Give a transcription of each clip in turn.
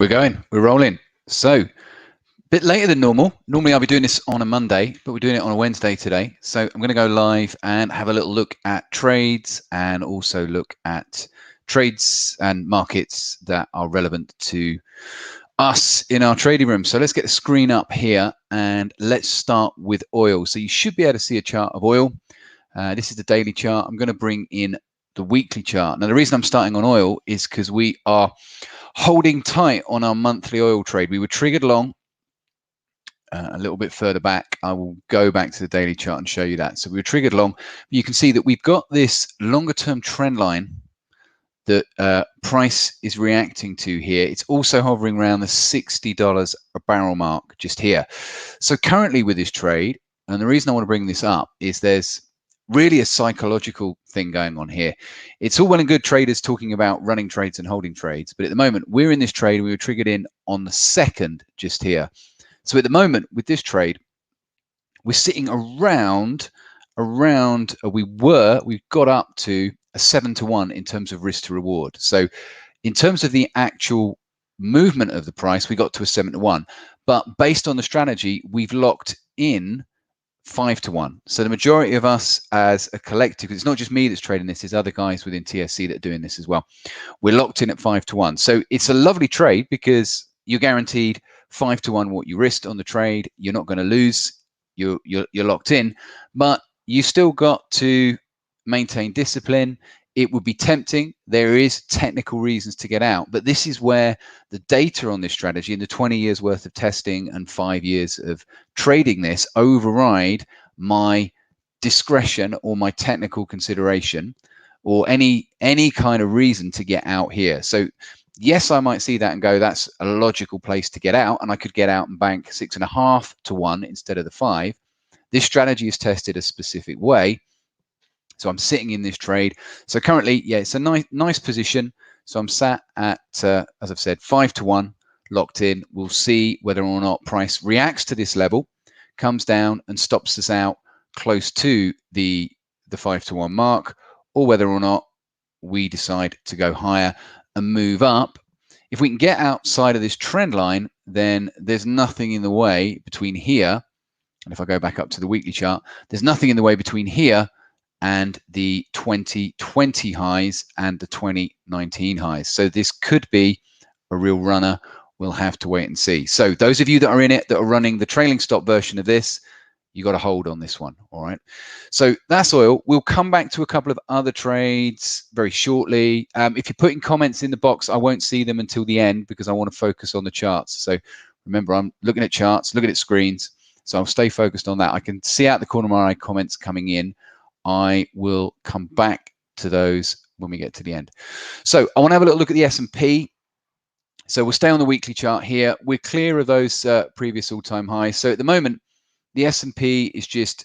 We're rolling. So, a bit later than normal. Normally I'll be doing this on a Monday, but we're doing it on a Wednesday today. So I'm going to go live and have a little look at trades and also look at trades and markets that are relevant to us in our trading room. So let's get the screen up here and let's start with oil. So you should be able to see a chart of oil. This is the daily chart. I'm going to bring in the weekly chart. Now, the reason I'm starting on oil is because we are holding tight on our monthly oil trade. We were triggered long a little bit further back. I will go back to the daily chart and show you that. So we were triggered long. You can see that we've got this longer term trend line that price is reacting to here. It's also hovering around the $60 a barrel mark just here. So currently with this trade, and the reason I want to bring this up is there's really a psychological thing going on here. It's all well and good traders talking about running trades and holding trades, but at the moment we're in this trade. We were triggered in on the 2nd just here. So at the moment with this trade, we're sitting around we've got up to a 7-to-1 in terms of risk to reward. So in terms of the actual movement of the price, we got to a 7-to-1, but based on the strategy, we've locked in 5-to-1. So the majority of us as a collective, because it's not just me that's trading this, there's other guys within TSC that are doing this as well. We're locked in at 5-to-1. So it's a lovely trade because you're guaranteed 5-to-1 what you risked on the trade. You're not going to lose. You're locked in, but you still got to maintain discipline. It would be tempting. There is technical reasons to get out, but this is where the data on this strategy and the 20 years worth of testing and 5 years of trading this override my discretion or my technical consideration or any kind of reason to get out here. So yes, I might see that and go, that's a logical place to get out, and I could get out and bank 6.5-to-1 instead of the 5. This strategy is tested a specific way. So I'm sitting in this trade. So currently, yeah, it's a nice position. So I'm sat at, as I've said, 5-to-1, locked in. We'll see whether or not price reacts to this level, comes down and stops us out close to the 5-to-1 mark, or whether or not we decide to go higher and move up. If we can get outside of this trend line, then there's nothing in the way between here. And if I go back up to the weekly chart, there's nothing in the way between here and the 2020 highs and the 2019 highs. So this could be a real runner. We'll have to wait and see. So those of you that are in it, that are running the trailing stop version of this, you got to hold on this one. All right. So that's oil. We'll come back to a couple of other trades very shortly. If you're putting comments in the box, I won't see them until the end because I want to focus on the charts. So remember, I'm looking at charts, looking at screens. So I'll stay focused on that. I can see out the corner of my eye comments coming in. I will come back to those when we get to the end. So I want to have a little look at the S&P. So we'll stay on the weekly chart here. We're clear of those previous all-time highs. So at the moment, the S&P is just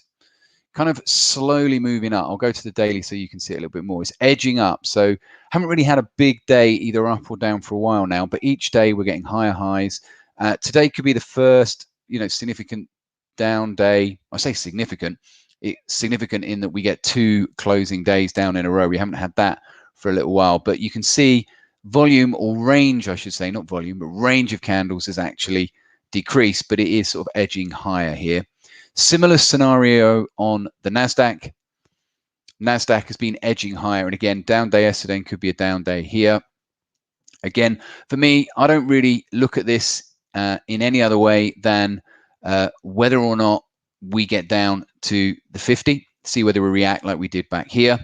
kind of slowly moving up. I'll go to the daily so you can see it a little bit more. It's edging up. So haven't really had a big day either up or down for a while now, but each day we're getting higher highs. Today could be the first, significant down day. I say significant. It's significant in that we get 2 closing days down in a row. We haven't had that for a little while, but you can see volume or range, I should say, not volume, but range of candles has actually decreased, but it is sort of edging higher here. Similar scenario on the NASDAQ. NASDAQ has been edging higher, and again, down day yesterday and could be a down day here. Again, for me, I don't really look at this in any other way than whether or not we get down to the 50, see whether we react like we did back here.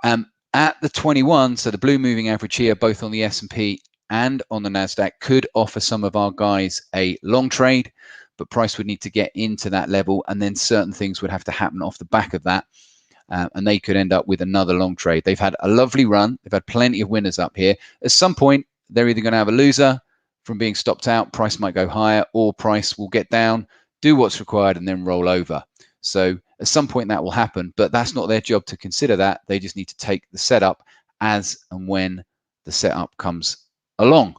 At the 21, so the blue moving average here, both on the S&P and on the NASDAQ, could offer some of our guys a long trade, but price would need to get into that level, and then certain things would have to happen off the back of that, and they could end up with another long trade. They've had a lovely run. They've had plenty of winners up here. At some point, they're either going to have a loser from being stopped out, price might go higher, or price will get down, do what's required, and then roll over. So at some point that will happen, but that's not their job to consider that. They just need to take the setup as and when the setup comes along.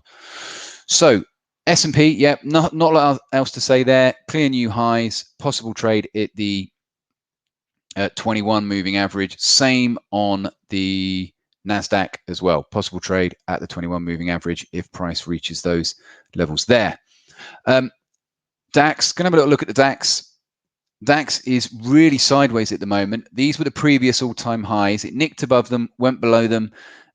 So S&P, yeah, not a lot else to say there. Clear new highs, possible trade at the 21 moving average. Same on the NASDAQ as well. Possible trade at the 21 moving average if price reaches those levels there. DAX, going to have a little look at the DAX. DAX is really sideways at the moment. These were the previous all-time highs. It nicked above them, went below them,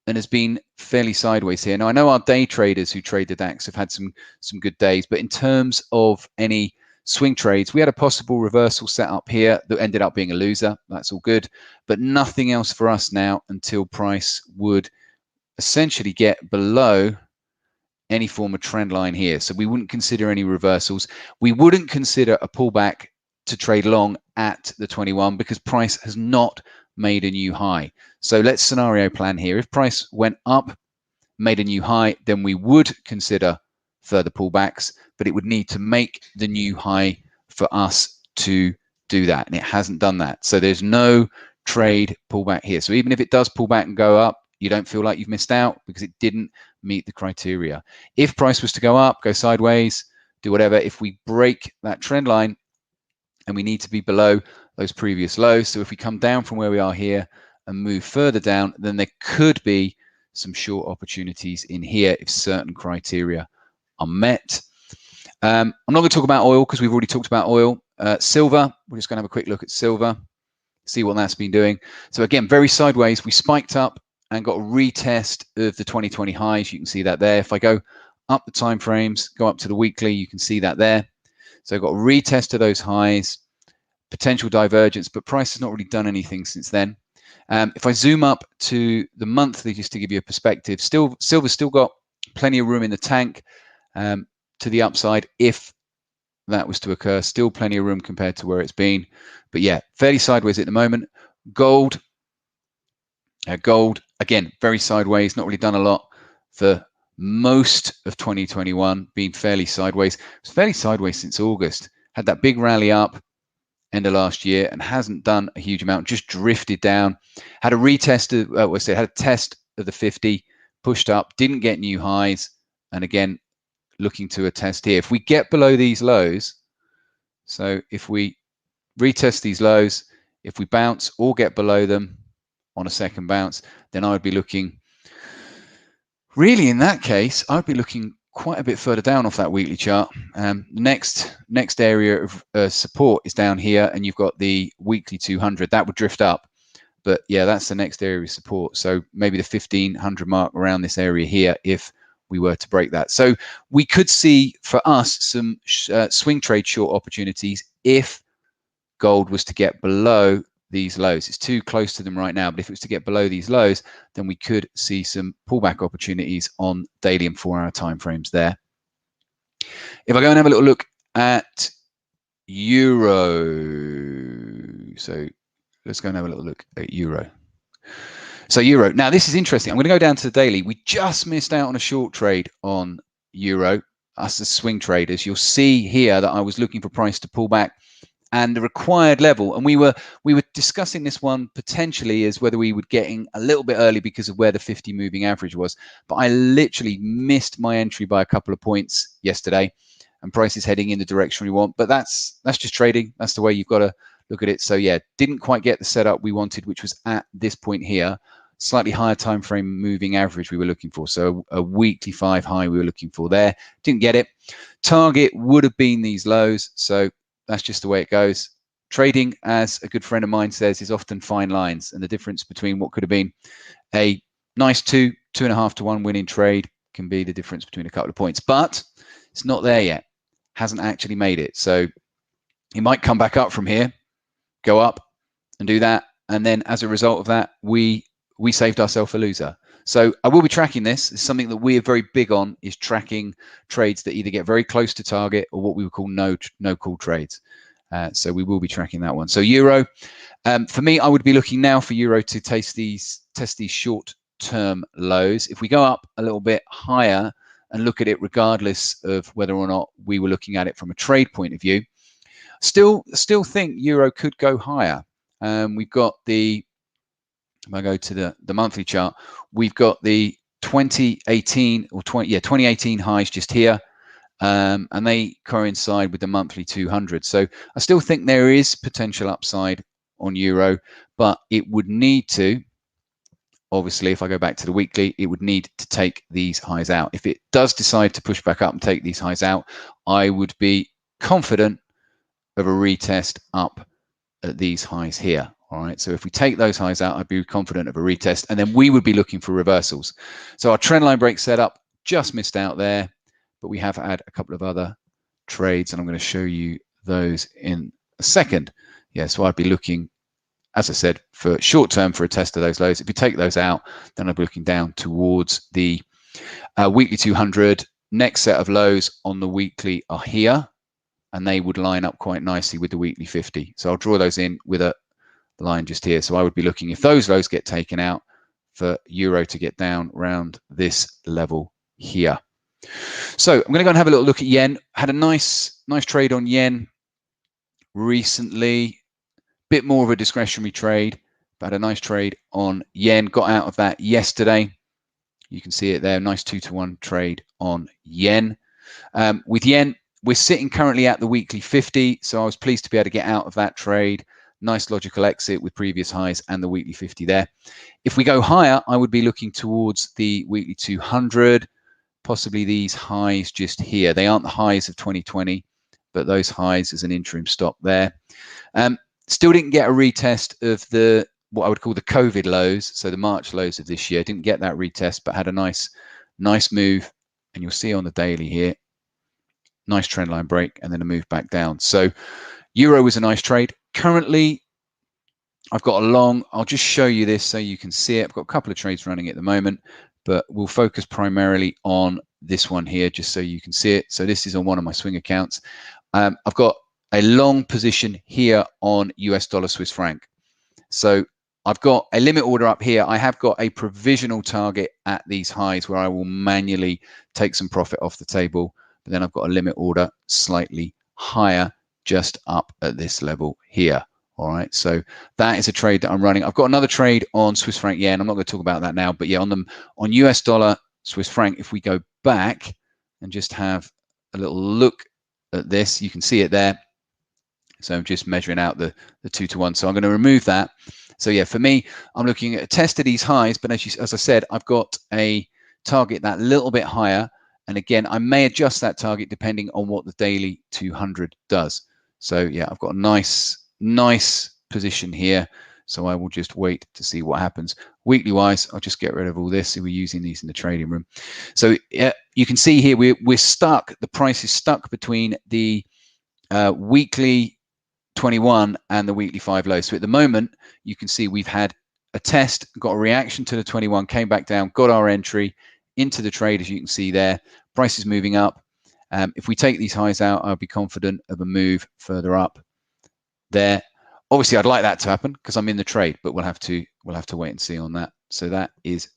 and has been fairly sideways here. Now, I know our day traders who trade the DAX have had some good days, but in terms of any swing trades, we had a possible reversal set up here that ended up being a loser. That's all good, but nothing else for us now until price would essentially get below any form of trend line here. So we wouldn't consider any reversals. We wouldn't consider a pullback to trade long at the 21 because price has not made a new high. So let's scenario plan here. If price went up, made a new high, then we would consider further pullbacks, but it would need to make the new high for us to do that. And it hasn't done that. So there's no trade pullback here. So even if it does pull back and go up, you don't feel like you've missed out because it didn't meet the criteria. If price was to go up, go sideways, do whatever, if we break that trend line and we need to be below those previous lows, so if we come down from where we are here and move further down, then there could be some short opportunities in here if certain criteria are met. I'm not going to talk about oil because we've already talked about oil. Silver, we're just going to have a quick look at silver, see what that's been doing. So again, very sideways. We spiked up and got a retest of the 2020 highs. You can see that there. If I go up the time frames, go up to the weekly, you can see that there. So I've got a retest of those highs, potential divergence, but price has not really done anything since then. If I zoom up to the monthly, just to give you a perspective, silver's still got plenty of room in the tank to the upside if that was to occur. Still plenty of room compared to where it's been. But yeah, fairly sideways at the moment. Gold, again, very sideways, not really done a lot for most of 2021, being fairly sideways. It's fairly sideways since August. Had that big rally up end of last year and hasn't done a huge amount, just drifted down. Had a retest of, had a test of the 50, pushed up, didn't get new highs, and again, looking to a test here. If we get below these lows, so if we retest these lows, if we bounce or get below them on a second bounce, then I would be looking, really in that case, I would be looking quite a bit further down off that weekly chart. Next area of support is down here, and you've got the weekly 200. That would drift up, but yeah, that's the next area of support. So maybe the 1500 mark around this area here if we were to break that. So we could see for us some swing trade short opportunities if gold was to get below these lows. It's too close to them right now, but if it was to get below these lows, then we could see some pullback opportunities on daily and 4-hour timeframes there. If I go and have a little look at euro, so let's go and have a little look at euro. So euro, now this is interesting. I'm going to go down to the daily. We just missed out on a short trade on euro, us as swing traders. You'll see here that I was looking for price to pull back and the required level, and we were discussing this one potentially as whether we would get in a little bit early because of where the 50 moving average was, but I literally missed my entry by a couple of points yesterday, and price is heading in the direction we want. But that's just trading. That's the way you've got to look at it. So yeah, didn't quite get the setup we wanted, which was at this point here, slightly higher time frame moving average we were looking for. So a weekly 5 high we were looking for there. Didn't get it. Target would have been these lows. So that's just the way it goes. Trading, as a good friend of mine says, is often fine lines, and the difference between what could have been a nice 2.5 to 1 winning trade can be the difference between a couple of points. But it's not there yet. Hasn't actually made it. So it might come back up from here, go up and do that, and then as a result of that, we saved ourselves a loser. So I will be tracking this. It's something that we are very big on, is tracking trades that either get very close to target or what we would call no call trades. So we will be tracking that one. So euro, for me, I would be looking now for euro to test these short-term lows. If we go up a little bit higher and look at it regardless of whether or not we were looking at it from a trade point of view, still think euro could go higher. We've got the, if I go to the monthly chart, we've got the 2018 highs just here, and they coincide with the monthly 200. So I still think there is potential upside on euro, but it would need to obviously, if I go back to the weekly, it would need to take these highs out. If it does decide to push back up and take these highs out, I would be confident of a retest up at these highs here. All right, so if we take those highs out, I'd be confident of a retest, and then we would be looking for reversals. So our trend line break setup just missed out there, but we have had a couple of other trades, and I'm going to show you those in a second. Yeah, so I'd be looking, as I said, for short term for a test of those lows. If you take those out, then I'd be looking down towards the weekly 200. Next set of lows on the weekly are here, and they would line up quite nicely with the weekly 50. So I'll draw those in with a line just here. So I would be looking, if those lows get taken out, for euro to get down around this level here. So I'm going to go and have a little look at yen. Had a nice trade on yen recently. Bit more of a discretionary trade, but had a nice trade on yen. Got out of that yesterday. You can see it there. Nice 2-to-1 trade on yen. With yen, we're sitting currently at the weekly 50, so I was pleased to be able to get out of that trade. Nice logical exit with previous highs and the weekly 50 there. If we go higher, I would be looking towards the weekly 200, possibly these highs just here. They aren't the highs of 2020, but those highs as an interim stop there. Still didn't get a retest of the what I would call the COVID lows, so the March lows of this year. Didn't get that retest, but had a nice move, and you'll see on the daily here, nice trend line break, and then a move back down. So euro was a nice trade. Currently, I've got a long, I'll just show you this so you can see it. I've got a couple of trades running at the moment, but we'll focus primarily on this one here just so you can see it. So this is on one of my swing accounts. I've got a long position here on US dollar Swiss franc. So I've got a limit order up here. I have got a provisional target at these highs where I will manually take some profit off the table. But then I've got a limit order slightly higher just up at this level here. All right, so that is a trade that I'm running. I've got another trade on Swiss franc yen. I'm not going to talk about that now, but yeah, on US dollar Swiss franc, if we go back and just have a little look at this, you can see it there. So I'm just measuring out the 2-to-1. So I'm going to remove that. So yeah, for me, I'm looking at a test of these highs, but as I said, I've got a target that little bit higher. And again, I may adjust that target depending on what the daily 200 does. So yeah, I've got a nice position here. So I will just wait to see what happens. Weekly wise, I'll just get rid of all this. So we're using these in the trading room. So yeah, you can see here, we're stuck. The price is stuck between the weekly 21 and the weekly 5 low. So at the moment, you can see we've had a test, got a reaction to the 21, came back down, got our entry into the trade, as you can see there. Price is moving up. If we take these highs out, I'll be confident of a move further up there. Obviously, I'd like that to happen because I'm in the trade, but we'll have to wait and see on that. So that is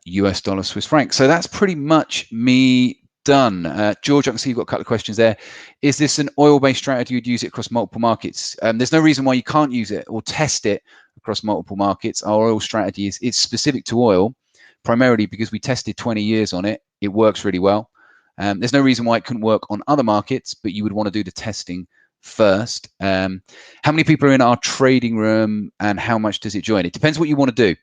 US dollar Swiss franc. So that's pretty much me done. George, I can see you've got a couple of questions there. Is this an oil-based strategy? You'd use it across multiple markets? There's no reason why you can't use it or test it across multiple markets. Our oil strategy is specific to oil, primarily because we tested 20 years on it. It works really well. There's no reason why it couldn't work on other markets, but you would want to do the testing first. How many people are in our trading room and how much does it join? It depends what you want to do.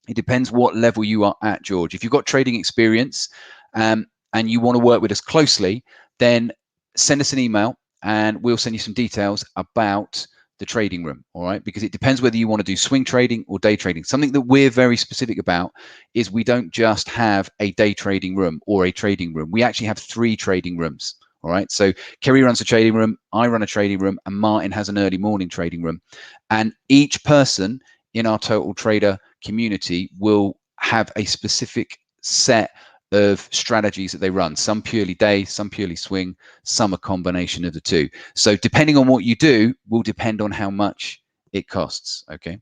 It depends what level you are at, George. If you've got trading experience, and you want to work with us closely, then send us an email and we'll send you some details about the trading room, all right? Because it depends whether you want to do swing trading or day trading. Something that we're very specific about is we don't just have a day trading room or a trading room. We actually have 3 trading rooms, all right? So Kerry runs a trading room, I run a trading room, and Martin has an early morning trading room. And each person in our Total Trader community will have a specific set of strategies that they run, some purely day, some purely swing, some a combination of the two. So depending on what you do will depend on how much it costs. Okay.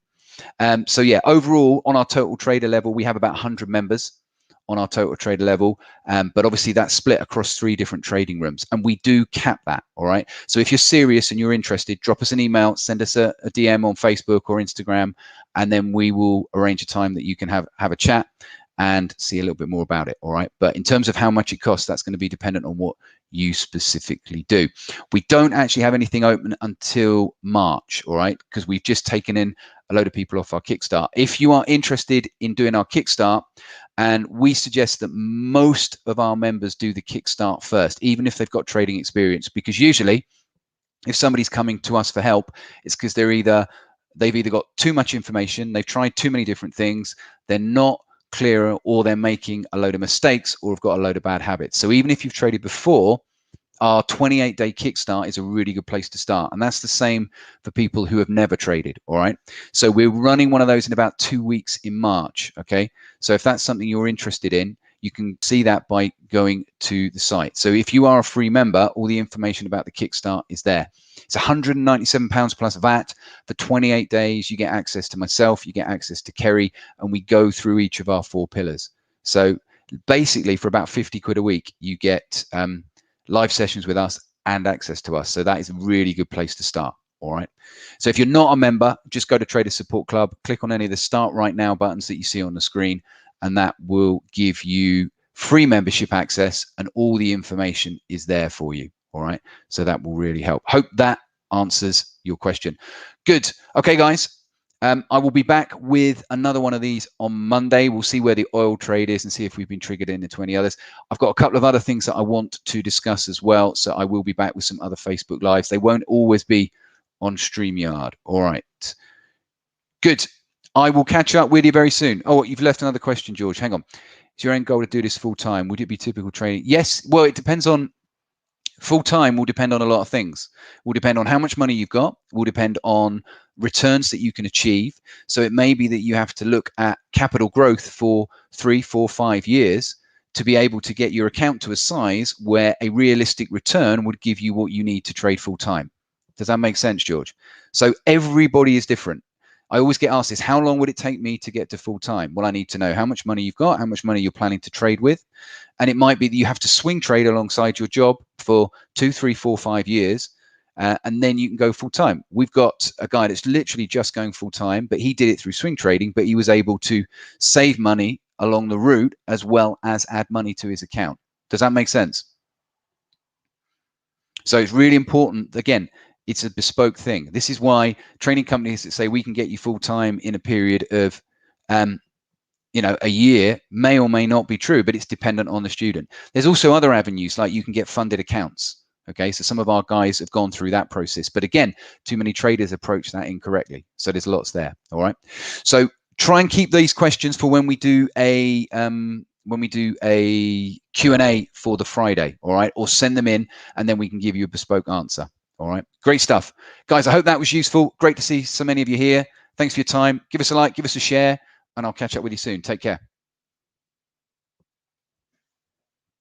So yeah, overall on our Total Trader level, we have about 100 members on our Total Trader level, but obviously that's split across 3 different trading rooms, and we do cap that. All right. So if you're serious and you're interested, drop us an email, send us a DM on Facebook or Instagram, and then we will arrange a time that you can have a chat. and see a little bit more about it. All right. But in terms of how much it costs, that's going to be dependent on what you specifically do. We don't actually have anything open until March. All right. Because we've just taken in a load of people off our Kickstart. If you are interested in doing our Kickstart, and we suggest that most of our members do the Kickstart first, even if they've got trading experience, because usually if somebody's coming to us for help, it's because they've either got too much information, they've tried too many different things, they're not clearer, or they're making a load of mistakes, or have got a load of bad habits. So even if you've traded before, our 28-day Kickstart is a really good place to start. And that's the same for people who have never traded. All right. So we're running one of those in about 2 weeks in March. Okay. So if that's something you're interested in, you can see that by going to the site. So if you are a free member, all the information about the Kickstart is there. It's £197 plus VAT for 28 days. You get access to myself, you get access to Kerry, and we go through each of our 4 pillars. So basically for about 50 quid a week, you get live sessions with us and access to us. So that is a really good place to start. All right. So if you're not a member, just go to Trader Support Club, click on any of the Start Right Now buttons that you see on the screen, and that will give you free membership access, and all the information is there for you. All right. So that will really help. Hope that answers your question. Good. Okay, guys. I will be back with another one of these on Monday. We'll see where the oil trade is and see if we've been triggered into any others. I've got a couple of other things that I want to discuss as well. So I will be back with some other Facebook Lives. They won't always be on StreamYard. All right. Good. I will catch up with you very soon. Oh, you've left another question, George. Hang on. Is your end goal to do this full time? Would it be typical trading? Yes. Well, it depends on. Full time will depend on a lot of things. Will depend on how much money you've got, will depend on returns that you can achieve. So it may be that you have to look at capital growth for 3, 4, 5 years to be able to get your account to a size where a realistic return would give you what you need to trade full time. Does that make sense, George? So everybody is different. I always get asked this, how long would it take me to get to full time? Well, I need to know how much money you've got, how much money you're planning to trade with. And it might be that you have to swing trade alongside your job for 2, 3, 4, 5 years, and then you can go full time. We've got a guy that's literally just going full time, but he did it through swing trading, but he was able to save money along the route as well as add money to his account. Does that make sense? So it's really important. Again, it's a bespoke thing. This is why training companies that say we can get you full time in a period of a year may or may not be true, but it's dependent on the student. There's also other avenues, like you can get funded accounts. Okay, so some of our guys have gone through that process, but again, too many traders approach that incorrectly. So there's lots there. All right. So try and keep these questions for when we do a Q&A for the Friday. All right, or send them in, and then we can give you a bespoke answer. All right, great stuff, guys. I hope that was useful. Great to see so many of you here. Thanks for your time. Give us a like, give us a share, and I'll catch up with you soon. Take care.